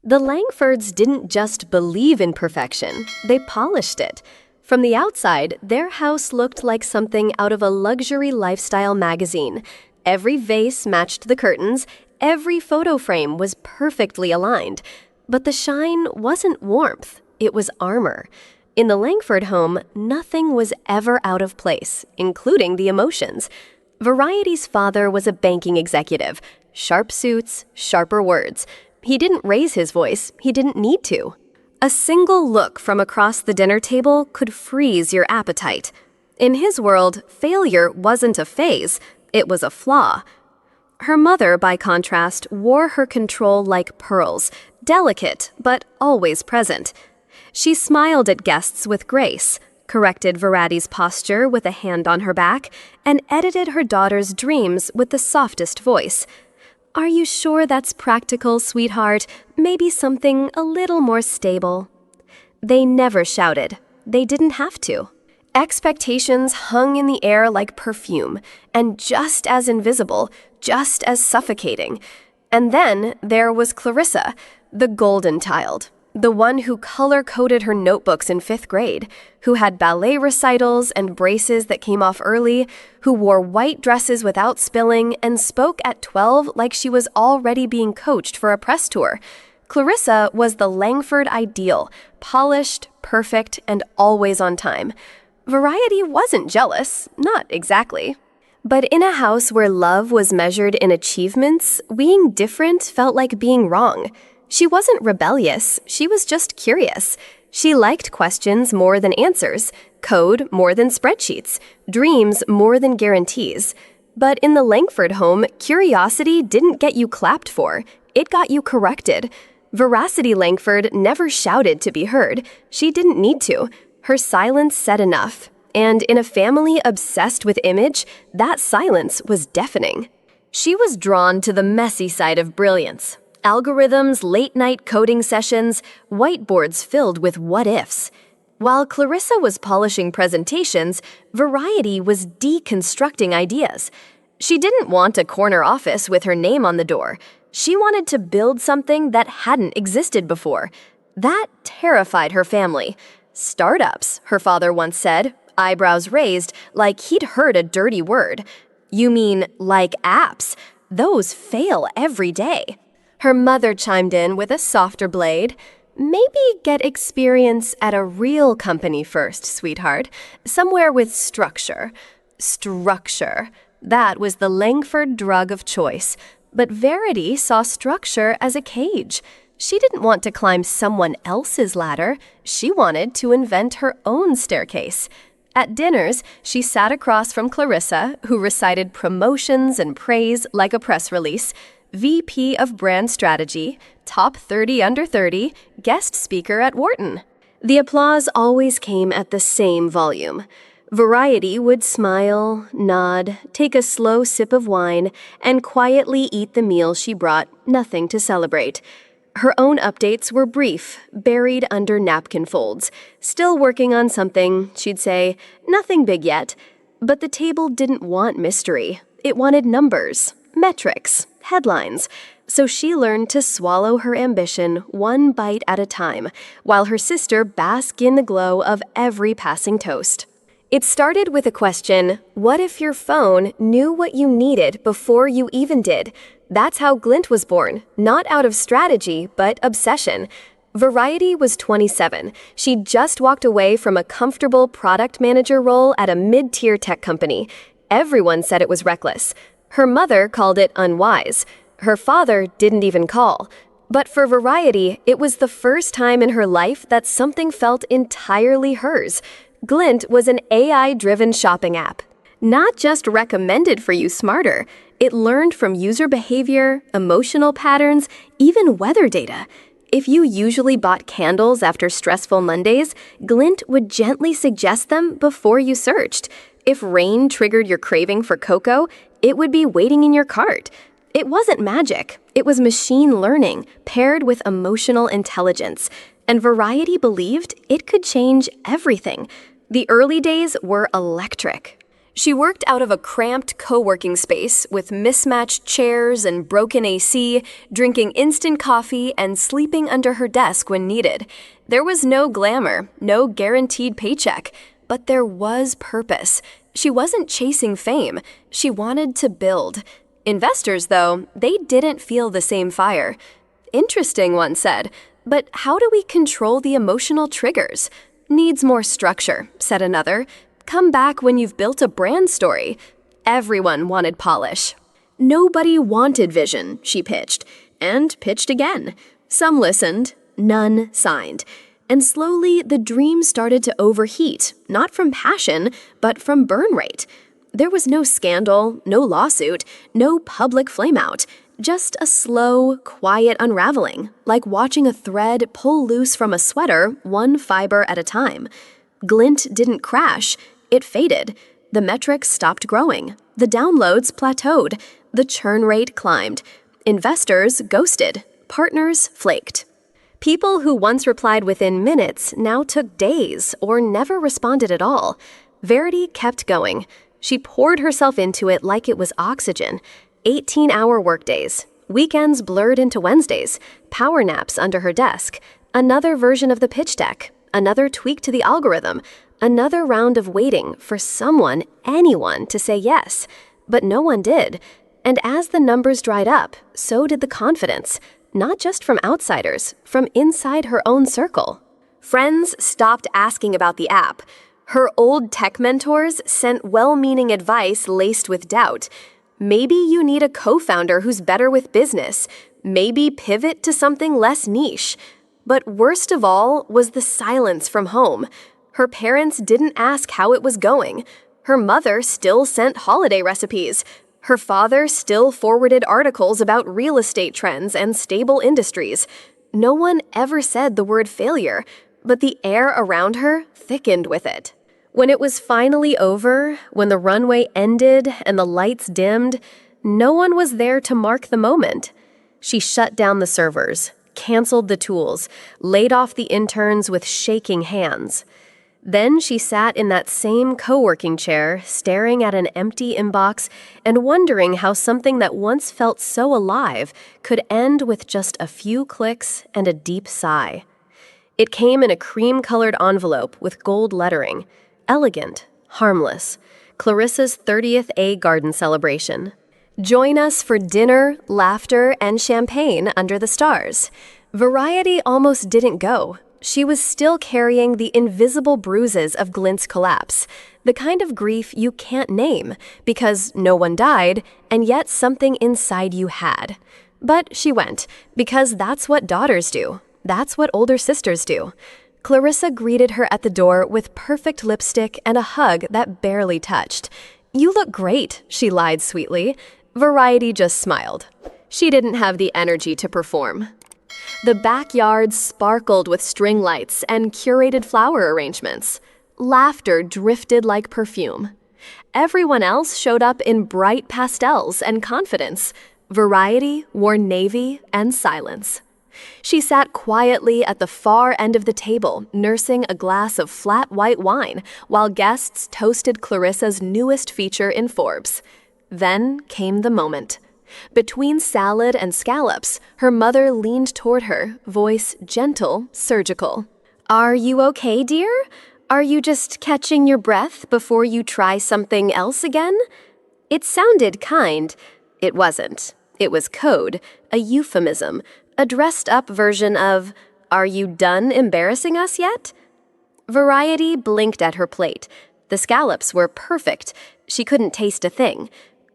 The Langfords didn't just believe in perfection, they polished it. From the outside, their house looked like something out of a luxury lifestyle magazine. Every vase matched the curtains, every photo frame was perfectly aligned. But the shine wasn't warmth, it was armor. In the Langford home, nothing was ever out of place, including the emotions. Variety's father was a banking executive. Sharp suits, sharper words. He didn't raise his voice, he didn't need to. A single look from across the dinner table could freeze your appetite. In his world, failure wasn't a phase, it was a flaw. Her mother, by contrast, wore her control like pearls, delicate but always present. She smiled at guests with grace, corrected Varity's posture with a hand on her back, and edited her daughter's dreams with the softest voice. "Are you sure that's practical, sweetheart? Maybe something a little more stable." They never shouted. They didn't have to. Expectations hung in the air like perfume, and just as invisible, just as suffocating. And then there was Clarissa, the golden child, the one who color-coded her notebooks in 5th grade, who had ballet recitals and braces that came off early, who wore white dresses without spilling and spoke at 12 like she was already being coached for a press tour. Clarissa was the Langford ideal, polished, perfect, and always on time. Variety wasn't jealous, not exactly. But in a house where love was measured in achievements, being different felt like being wrong. She wasn't rebellious, she was just curious. She liked questions more than answers, code more than spreadsheets, dreams more than guarantees. But in the Langford home, curiosity didn't get you clapped for, it got you corrected. Varity Langford never shouted to be heard. She didn't need to. Her silence said enough. And in a family obsessed with image, that silence was deafening. She was drawn to the messy side of brilliance. Algorithms, late-night coding sessions, whiteboards filled with what-ifs. While Clarissa was polishing presentations, Variety was deconstructing ideas. She didn't want a corner office with her name on the door. She wanted to build something that hadn't existed before. That terrified her family. "Startups," her father once said, eyebrows raised like he'd heard a dirty word. "You mean like apps? Those fail every day." Her mother chimed in with a softer blade. "Maybe get experience at a real company first, sweetheart. Somewhere with structure." Structure. That was the Langford drug of choice. But Varity saw structure as a cage. She didn't want to climb someone else's ladder. She wanted to invent her own staircase. At dinners, she sat across from Clarissa, who recited promotions and praise like a press release. VP of Brand Strategy, top 30 under 30, guest speaker at Wharton. The applause always came at the same volume. Variety would smile, nod, take a slow sip of wine, and quietly eat the meal she brought, nothing to celebrate. Her own updates were brief, buried under napkin folds. Still working on something, she'd say, nothing big yet. But the table didn't want mystery. It wanted numbers, metrics, headlines. So she learned to swallow her ambition one bite at a time, while her sister basked in the glow of every passing toast. It started with a question, what if your phone knew what you needed before you even did? That's how Glint was born, not out of strategy, but obsession. Variety was 27. She'd just walked away from a comfortable product manager role at a mid-tier tech company. Everyone said it was reckless. Her mother called it unwise. Her father didn't even call. But for Variety, it was the first time in her life that something felt entirely hers. Glint was an AI-driven shopping app. Not just recommended for you smarter. It learned from user behavior, emotional patterns, even weather data. If you usually bought candles after stressful Mondays, Glint would gently suggest them before you searched. If rain triggered your craving for cocoa, it would be waiting in your cart. It wasn't magic. It was machine learning paired with emotional intelligence. And Variety believed it could change everything. The early days were electric. She worked out of a cramped co-working space with mismatched chairs and broken AC, drinking instant coffee and sleeping under her desk when needed. There was no glamour, no guaranteed paycheck, but there was purpose. She wasn't chasing fame. She wanted to build. Investors, though, they didn't feel the same fire. Interesting, one said, but how do we control the emotional triggers? Needs more structure, said another. Come back when you've built a brand story. Everyone wanted polish. Nobody wanted vision, she pitched, and pitched again. Some listened, none signed. And slowly, the dream started to overheat, not from passion, but from burn rate. There was no scandal, no lawsuit, no public flameout, just a slow, quiet unraveling, like watching a thread pull loose from a sweater, one fiber at a time. Glint didn't crash. It faded. The metrics stopped growing. The downloads plateaued. The churn rate climbed. Investors ghosted. Partners flaked. People who once replied within minutes now took days or never responded at all. Varity kept going. She poured herself into it like it was oxygen. 18-hour workdays. Weekends blurred into Wednesdays. Power naps under her desk. Another version of the pitch deck. Another tweak to the algorithm. Another round of waiting for someone, anyone, to say yes. But no one did. And as the numbers dried up, so did the confidence. Not just from outsiders, from inside her own circle. Friends stopped asking about the app. Her old tech mentors sent well-meaning advice laced with doubt. Maybe you need a co-founder who's better with business. Maybe pivot to something less niche. But worst of all was the silence from home. Her parents didn't ask how it was going. Her mother still sent holiday recipes. Her father still forwarded articles about real estate trends and stable industries. No one ever said the word failure, but the air around her thickened with it. When it was finally over, when the runway ended and the lights dimmed, no one was there to mark the moment. She shut down the servers, canceled the tools, laid off the interns with shaking hands. Then she sat in that same co-working chair, staring at an empty inbox and wondering how something that once felt so alive could end with just a few clicks and a deep sigh. It came in a cream-colored envelope with gold lettering. Elegant, harmless. Clarissa's 30th A garden celebration. Join us for dinner, laughter, and champagne under the stars. Variety almost didn't go. She was still carrying the invisible bruises of Glint's collapse, the kind of grief you can't name because no one died and yet something inside you had. But she went, because that's what daughters do. That's what older sisters do. Clarissa greeted her at the door with perfect lipstick and a hug that barely touched. "You look great," she lied sweetly. Variety just smiled. She didn't have the energy to perform. The backyard sparkled with string lights and curated flower arrangements. Laughter drifted like perfume. Everyone else showed up in bright pastels and confidence. Variety wore navy and silence. She sat quietly at the far end of the table, nursing a glass of flat white wine, while guests toasted Clarissa's newest feature in Forbes. Then came the moment. Between salad and scallops, her mother leaned toward her, voice gentle, surgical. "Are you okay, dear? Are you just catching your breath before you try something else again?" It sounded kind. It wasn't. It was code, a euphemism, a dressed-up version of, "Are you done embarrassing us yet?" Variety blinked at her plate. The scallops were perfect. She couldn't taste a thing.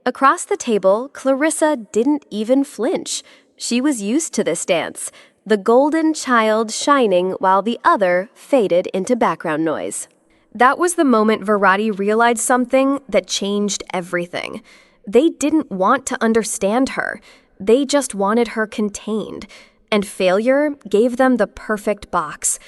Across the table, Clarissa didn't even flinch. She was used to this dance, the golden child shining while the other faded into background noise. That was the moment Varity realized something that changed everything. They didn't want to understand her. They just wanted her contained. And failure gave them the perfect box.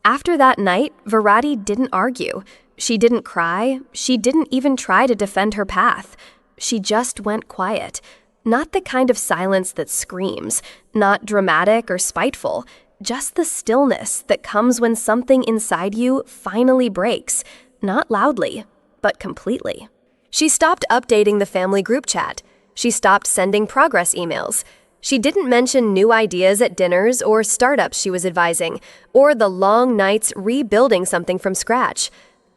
After that night, Varity didn't argue. She didn't cry. She didn't even try to defend her path. She just went quiet. Not the kind of silence that screams, not dramatic or spiteful, just the stillness that comes when something inside you finally breaks, not loudly, but completely. She stopped updating the family group chat. She stopped sending progress emails. She didn't mention new ideas at dinners or startups she was advising, or the long nights rebuilding something from scratch.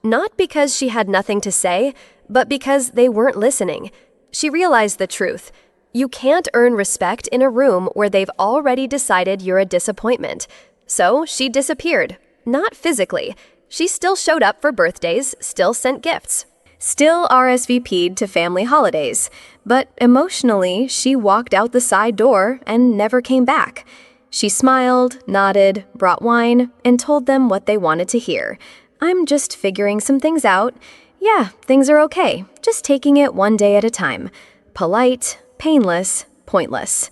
Not because she had nothing to say, but because they weren't listening. She realized the truth. You can't earn respect in a room where they've already decided you're a disappointment. So she disappeared. Not physically. She still showed up for birthdays, still sent gifts, still RSVP'd to family holidays. But emotionally, she walked out the side door and never came back. She smiled, nodded, brought wine, and told them what they wanted to hear. "I'm just figuring some things out. Yeah, things are okay. Just taking it one day at a time." Polite, painless, pointless.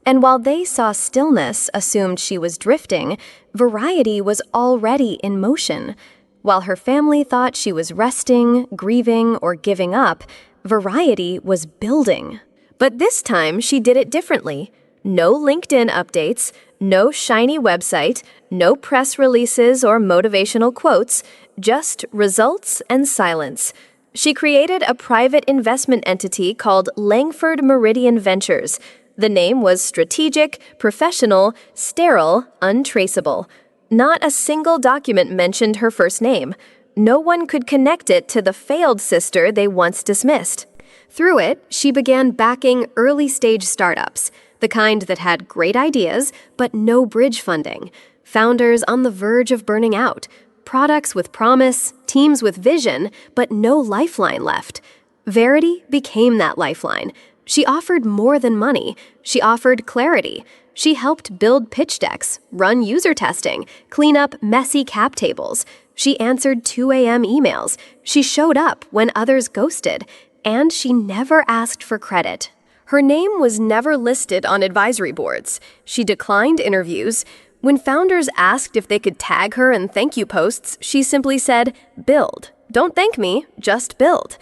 And while they saw stillness, assumed she was drifting, Variety was already in motion. While her family thought she was resting, grieving, or giving up, Variety was building. But this time, she did it differently. No LinkedIn updates, no shiny website, no press releases or motivational quotes, just results and silence. She created a private investment entity called Langford Meridian Ventures. The name was strategic, professional, sterile, untraceable. Not a single document mentioned her first name. No one could connect it to the failed sister they once dismissed. Through it, she began backing early-stage startups, the kind that had great ideas but no bridge funding, founders on the verge of burning out, products with promise, teams with vision, but no lifeline left. Varity became that lifeline. She offered more than money. She offered clarity. She helped build pitch decks, run user testing, clean up messy cap tables. She answered 2 a.m. emails. She showed up when others ghosted. And she never asked for credit. Her name was never listed on advisory boards. She declined interviews. When founders asked if they could tag her in thank you posts, she simply said, "Build. Don't thank me, just build."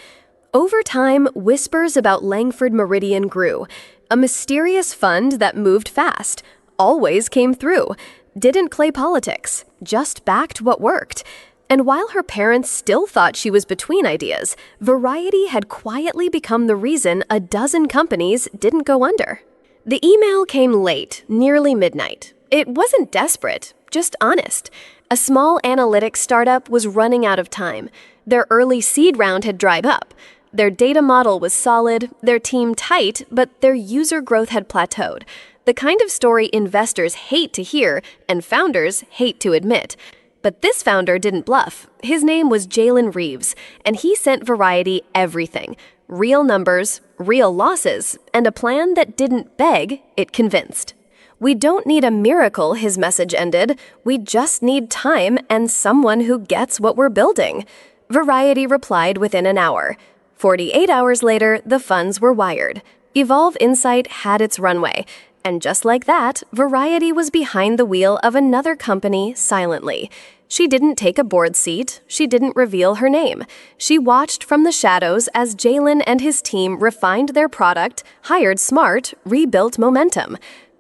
Over time, whispers about Langford Meridian grew. A mysterious fund that moved fast, always came through, didn't play politics, just backed what worked. And while her parents still thought she was between ideas, Variety had quietly become the reason a dozen companies didn't go under. The email came late, nearly midnight. It wasn't desperate, just honest. A small analytics startup was running out of time. Their early seed round had dried up. Their data model was solid, their team tight, but their user growth had plateaued. The kind of story investors hate to hear and founders hate to admit. But this founder didn't bluff. His name was Jalen Reeves, and he sent Variety everything. Real numbers, real losses, and a plan that didn't beg, it convinced. "We don't need a miracle," his message ended. "We just need time and someone who gets what we're building." Variety replied within an hour. 48 hours later, the funds were wired. Evolve Insight had its runway. And just like that, Variety was behind the wheel of another company silently. She didn't take a board seat. She didn't reveal her name. She watched from the shadows as Jalen and his team refined their product, hired smart, rebuilt momentum.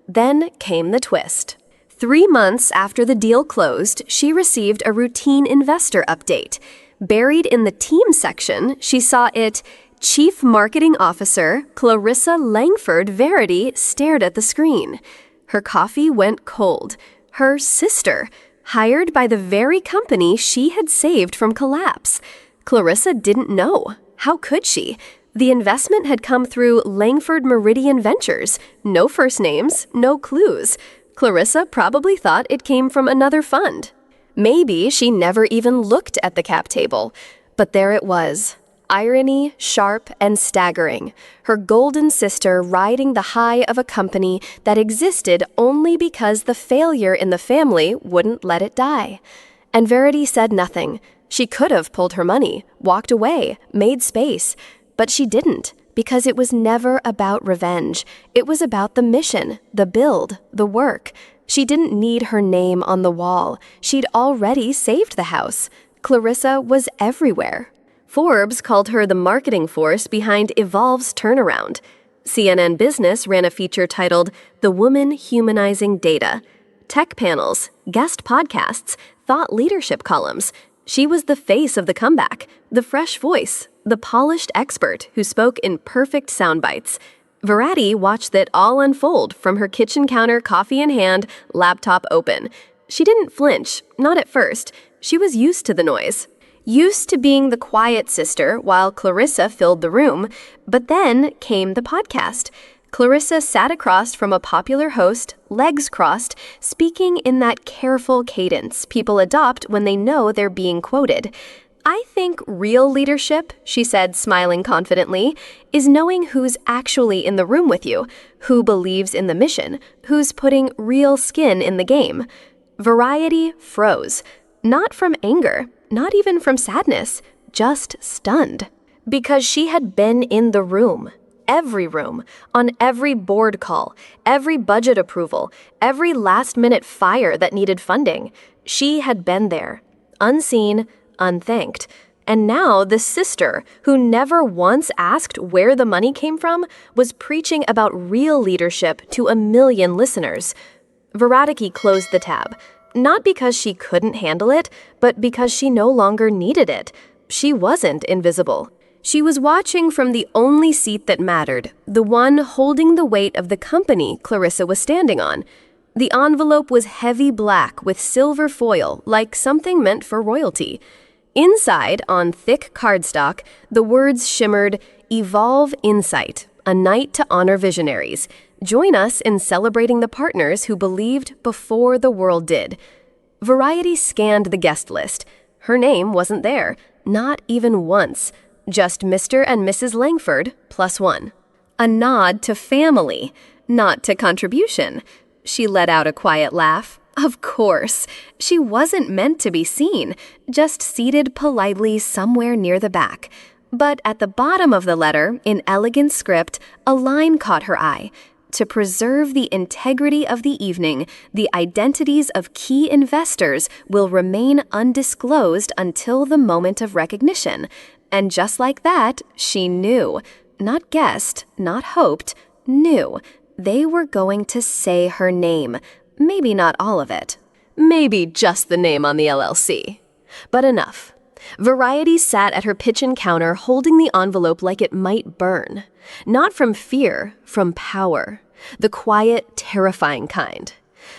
Then came the twist. 3 months after the deal closed, she received a routine investor update. Buried in the team section, she saw it, Chief Marketing Officer Clarissa Langford Varity stared at the screen. Her coffee went cold. Her sister, hired by the very company she had saved from collapse. Clarissa didn't know. How could she? The investment had come through Langford Meridian Ventures. No first names, no clues. Clarissa probably thought it came from another fund. Maybe she never even looked at the cap table. But there it was. Irony, sharp and staggering. Her golden sister riding the high of a company that existed only because the failure in the family wouldn't let it die. And Varity said nothing. She could have pulled her money, walked away, made space. But she didn't, because it was never about revenge. It was about the mission, the build, the work. She didn't need her name on the wall. She'd already saved the house. Clarissa was everywhere. Forbes called her the marketing force behind Evolve's turnaround. CNN Business ran a feature titled The Woman Humanizing Data. Tech panels, guest podcasts, thought leadership columns. She was the face of the comeback, the fresh voice, the polished expert who spoke in perfect sound bites. Varity watched it all unfold from her kitchen counter, coffee in hand, laptop open. She didn't flinch, not at first. She was used to the noise. Used to being the quiet sister while Clarissa filled the room. But then came the podcast. Clarissa sat across from a popular host, legs crossed, speaking in that careful cadence people adopt when they know they're being quoted. "I think real leadership," she said, smiling confidently, "is knowing who's actually in the room with you, who believes in the mission, who's putting real skin in the game." Variety froze. Not from anger, not even from sadness, just stunned. Because she had been in the room. Every room, on every board call, every budget approval, every last-minute fire that needed funding. She had been there, unseen, unthanked. And now the sister, who never once asked where the money came from, was preaching about real leadership to a million listeners. Varity closed the tab, not because she couldn't handle it, but because she no longer needed it. She wasn't invisible. She was watching from the only seat that mattered, the one holding the weight of the company Clarissa was standing on. The envelope was heavy black with silver foil, like something meant for royalty. Inside, on thick cardstock, the words shimmered, "Evolve Insight, a night to honor visionaries. Join us in celebrating the partners who believed before the world did." Variety scanned the guest list. Her name wasn't there, not even once. Just Mr. and Mrs. Langford, +1. A nod to family, not to contribution. She let out a quiet laugh. Of course. She wasn't meant to be seen, just seated politely somewhere near the back. But at the bottom of the letter, in elegant script, a line caught her eye. To preserve the integrity of the evening, the identities of key investors will remain undisclosed until the moment of recognition. And just like that, she knew. Not guessed, not hoped, knew. They were going to say her name. Maybe not all of it. Maybe just the name on the LLC. But enough. Variety sat at her kitchen counter holding the envelope like it might burn. Not from fear, from power. The quiet, terrifying kind.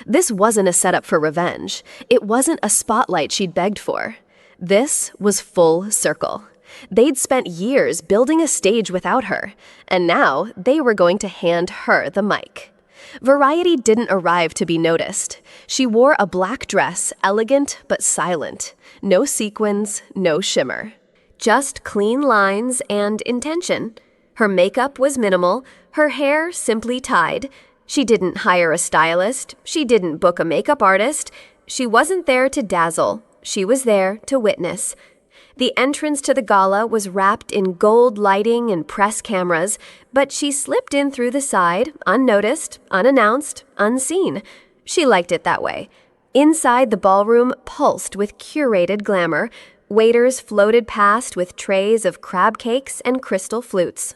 This wasn't a setup for revenge. It wasn't a spotlight she'd begged for. This was full circle. They'd spent years building a stage without her, and now they were going to hand her the mic. Variety didn't arrive to be noticed. She wore a black dress, elegant but silent. No sequins, no shimmer. Just clean lines and intention. Her makeup was minimal, her hair simply tied. She didn't hire a stylist, she didn't book a makeup artist. She wasn't there to dazzle, she was there to witness. The entrance to the gala was wrapped in gold lighting and press cameras, but she slipped in through the side, unnoticed, unannounced, unseen. She liked it that way. Inside, the ballroom pulsed with curated glamour. Waiters floated past with trays of crab cakes and crystal flutes.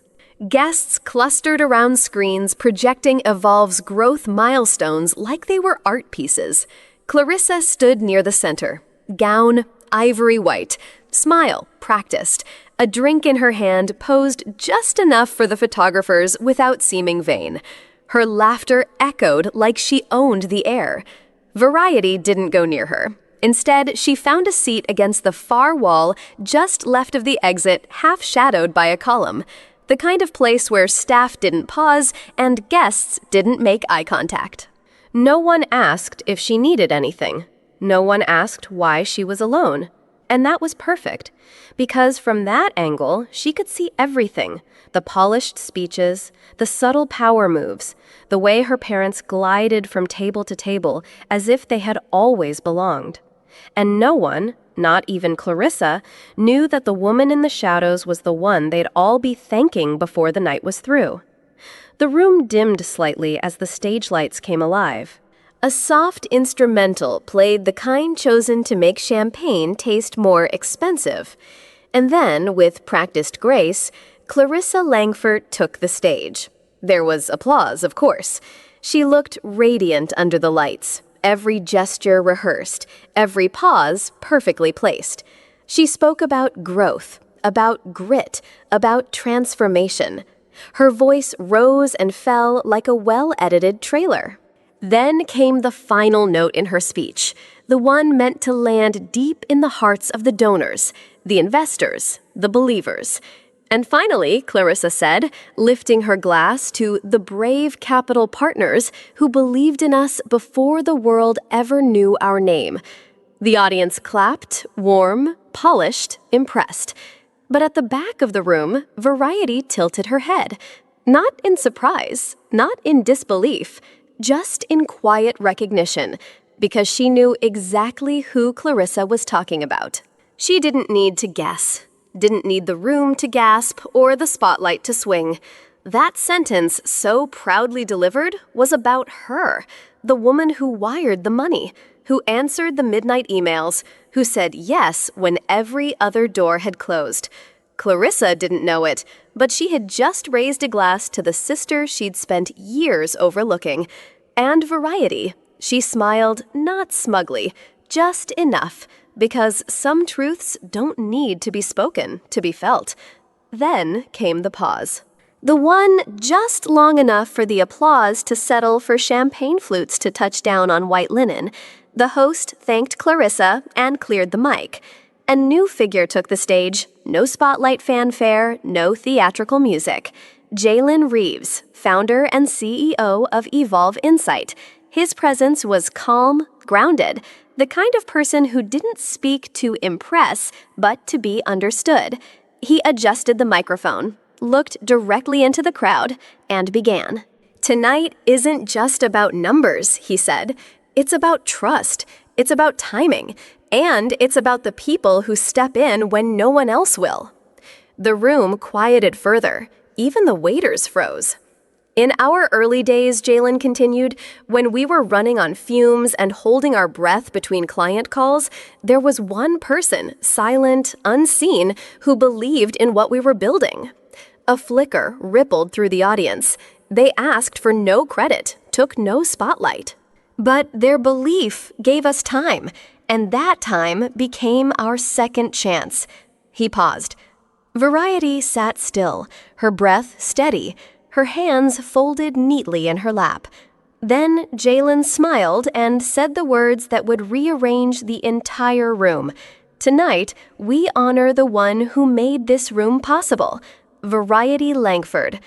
Guests clustered around screens projecting Evolve's growth milestones like they were art pieces. Clarissa stood near the center, gown ivory white, smile practiced, a drink in her hand posed just enough for the photographers without seeming vain. Her laughter echoed like she owned the air. Variety didn't go near her. Instead, she found a seat against the far wall just left of the exit, half shadowed by a column. The kind of place where staff didn't pause and guests didn't make eye contact. No one asked if she needed anything. No one asked why she was alone. And that was perfect, because from that angle, she could see everything. The polished speeches, the subtle power moves, the way her parents glided from table to table as if they had always belonged. And no one, not even Clarissa, knew that the woman in the shadows was the one they'd all be thanking before the night was through. The room dimmed slightly as the stage lights came alive. A soft instrumental played, the kind chosen to make champagne taste more expensive. And then, with practiced grace, Clarissa Langford took the stage. There was applause, of course. She looked radiant under the lights, every gesture rehearsed, every pause perfectly placed. She spoke about growth, about grit, about transformation. Her voice rose and fell like a well-edited trailer. Then came the final note in her speech, the one meant to land deep in the hearts of the donors, the investors, the believers. And finally, Clarissa said, lifting her glass to the brave capital partners who believed in us before the world ever knew our name. The audience clapped, warm, polished, impressed. But at the back of the room, Variety tilted her head. Not in surprise, not in disbelief, just in quiet recognition, because she knew exactly who Clarissa was talking about. She didn't need to guess, didn't need the room to gasp or the spotlight to swing. That sentence, so proudly delivered, was about her, the woman who wired the money, who answered the midnight emails, who said yes when every other door had closed. Clarissa didn't know it, but she had just raised a glass to the sister she'd spent years overlooking. And Variety. She smiled, not smugly, just enough, because some truths don't need to be spoken to be felt. Then came the pause. The one just long enough for the applause to settle for champagne flutes to touch down on white linen. The host thanked Clarissa and cleared the mic. A new figure took the stage. No spotlight fanfare, no theatrical music. Jalen Reeves, founder and CEO of Evolve Insight. His presence was calm, grounded, the kind of person who didn't speak to impress, but to be understood. He adjusted the microphone, looked directly into the crowd, and began. "Tonight isn't just about numbers," he said. "It's about trust. It's about timing. And it's about the people who step in when no one else will." The room quieted further. Even the waiters froze. "In our early days," Jalen continued, "when we were running on fumes and holding our breath between client calls, there was one person, silent, unseen, who believed in what we were building." A flicker rippled through the audience. They asked for no credit, took no spotlight. But their belief gave us time, and that time became our second chance. He paused. Variety sat still, her breath steady, her hands folded neatly in her lap. Then Jalen smiled and said the words that would rearrange the entire room. "Tonight, we honor the one who made this room possible, Varity Langford."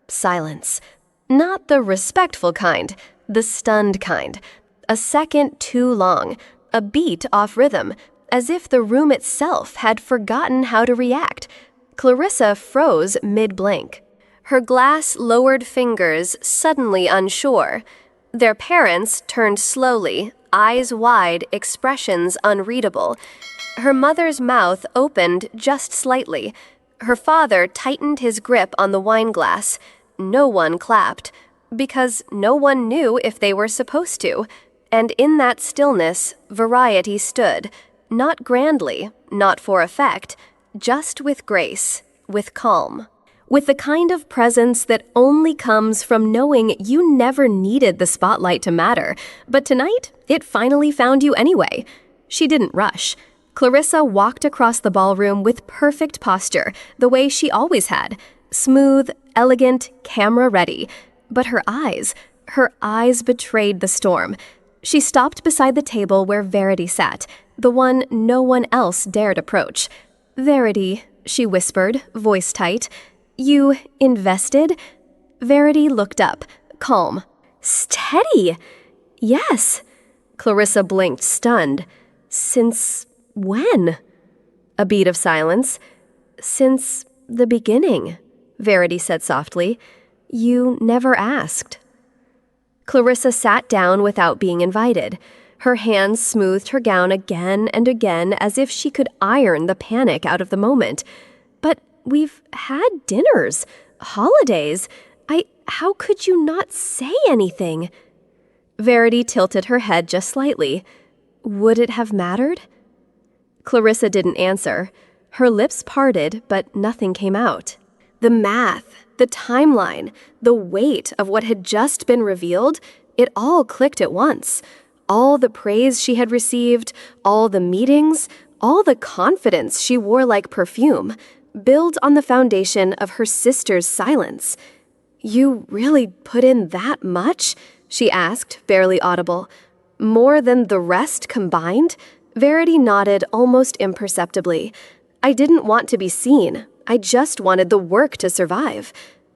Silence. Not the respectful kind, the stunned kind. A second too long, a beat off rhythm, as if the room itself had forgotten how to react. Clarissa froze mid-blink. Her glass-lowered fingers suddenly unsure. Their parents turned slowly, eyes wide, expressions unreadable. Her mother's mouth opened just slightly. Her father tightened his grip on the wine glass. No one clapped, because no one knew if they were supposed to. And in that stillness, Variety stood, not grandly, not for effect, just with grace, with calm. With the kind of presence that only comes from knowing you never needed the spotlight to matter, but tonight, it finally found you anyway. She didn't rush. Clarissa walked across the ballroom with perfect posture, the way she always had. Smooth, elegant, camera-ready. But her eyes betrayed the storm. She stopped beside the table where Varity sat, the one no one else dared approach. "Varity," she whispered, voice tight, "you invested?" Varity looked up, calm. "Steady!" "Yes." Clarissa blinked, stunned. "Since when?" A beat of silence. "Since the beginning," Varity said softly. "You never asked." Clarissa sat down without being invited. Her hands smoothed her gown again and again as if she could iron the panic out of the moment. "But we've had dinners, holidays. How could you not say anything?" Varity tilted her head just slightly. "Would it have mattered?" Clarissa didn't answer. Her lips parted, but nothing came out. The math, the timeline, the weight of what had just been revealed, it all clicked at once. All the praise she had received, all the meetings, all the confidence she wore like perfume, build on the foundation of her sister's silence. "You really put in that much?" she asked, barely audible. "More than the rest combined?" Varity nodded almost imperceptibly. "I didn't want to be seen. I just wanted the work to survive."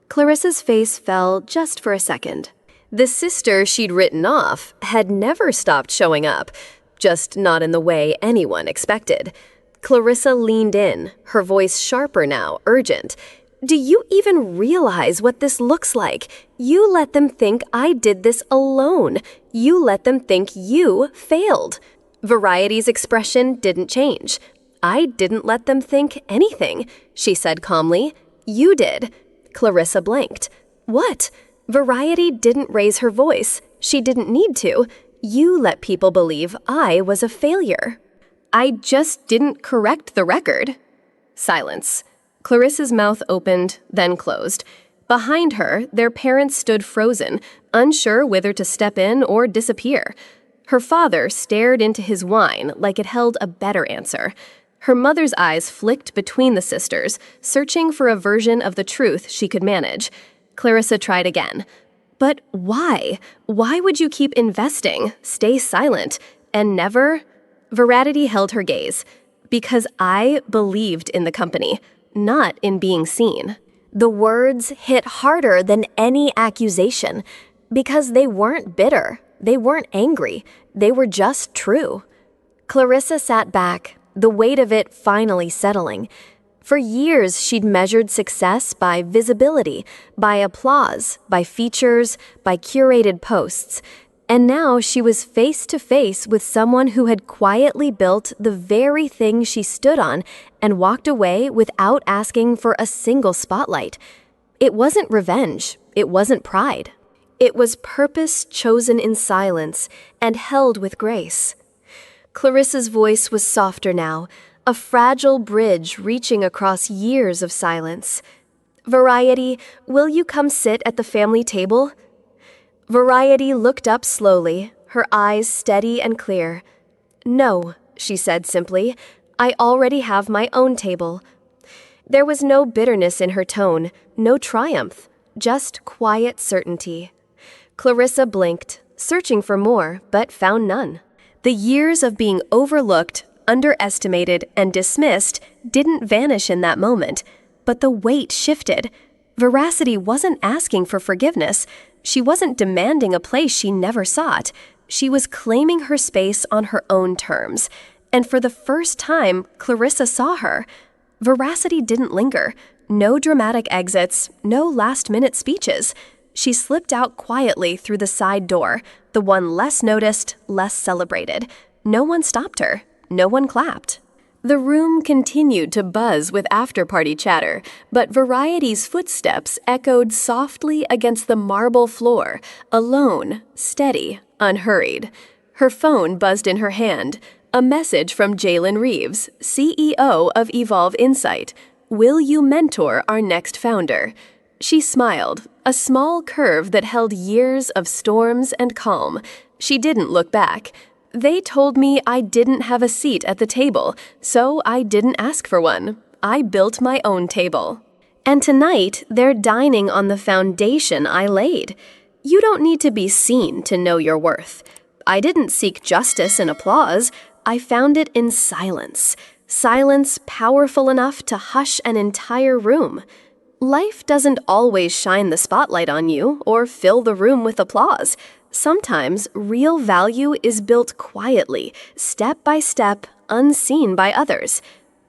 Clarissa's face fell just for a second. The sister she'd written off had never stopped showing up, just not in the way anyone expected. Clarissa leaned in, her voice sharper now, urgent. "Do you even realize what this looks like? You let them think I did this alone. You let them think you failed." Variety's expression didn't change. "I didn't let them think anything," she said calmly. "You did." Clarissa blanked. "What?" Variety didn't raise her voice. She didn't need to. "You let people believe I was a failure." "I just didn't correct the record." Silence. Clarissa's mouth opened, then closed. Behind her, their parents stood frozen, unsure whether to step in or disappear. Her father stared into his wine like it held a better answer. Her mother's eyes flicked between the sisters, searching for a version of the truth she could manage. Clarissa tried again. "But why? Why would you keep investing, stay silent, and never—" Varity held her gaze. "Because I believed in the company, not in being seen." The words hit harder than any accusation, because they weren't bitter, they weren't angry, they were just true. Clarissa sat back, the weight of it finally settling. For years, she'd measured success by visibility, by applause, by features, by curated posts. And now she was face to face with someone who had quietly built the very thing she stood on and walked away without asking for a single spotlight. It wasn't revenge. It wasn't pride. It was purpose chosen in silence and held with grace. Clarissa's voice was softer now, a fragile bridge reaching across years of silence. "Variety, will you come sit at the family table?" Variety looked up slowly, her eyes steady and clear. "No," she said simply. "I already have my own table." There was no bitterness in her tone, no triumph, just quiet certainty. Clarissa blinked, searching for more, but found none. The years of being overlooked, underestimated, and dismissed didn't vanish in that moment, but the weight shifted. Veracity wasn't asking for forgiveness. She wasn't demanding a place she never sought. She was claiming her space on her own terms. And for the first time, Clarissa saw her. Veracity didn't linger. No dramatic exits, no last-minute speeches. She slipped out quietly through the side door, the one less noticed, less celebrated. No one stopped her. No one clapped. The room continued to buzz with after-party chatter, but Variety's footsteps echoed softly against the marble floor, alone, steady, unhurried. Her phone buzzed in her hand. A message from Jalen Reeves, CEO of Evolve Insight. "Will you mentor our next founder?" She smiled, a small curve that held years of storms and calm. She didn't look back. "They told me I didn't have a seat at the table, so I didn't ask for one. I built my own table. And tonight, they're dining on the foundation I laid. You don't need to be seen to know your worth. I didn't seek justice and applause. I found it in silence. Silence powerful enough to hush an entire room. Life doesn't always shine the spotlight on you or fill the room with applause. Sometimes real value is built quietly, step by step, unseen by others.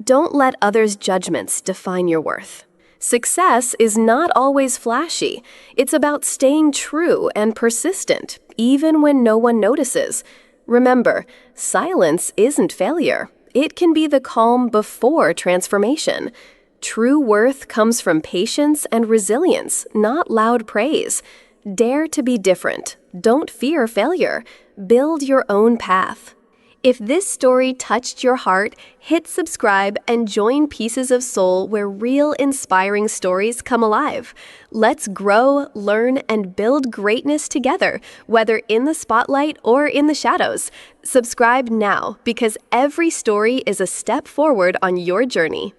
Don't let others' judgments define your worth. Success is not always flashy. It's about staying true and persistent, even when no one notices. Remember, silence isn't failure. It can be the calm before transformation. True worth comes from patience and resilience, not loud praise. Dare to be different. Don't fear failure. Build your own path. If this story touched your heart, hit subscribe and join Pieces of Soul where real inspiring stories come alive. Let's grow, learn, and build greatness together, whether in the spotlight or in the shadows. Subscribe now because every story is a step forward on your journey.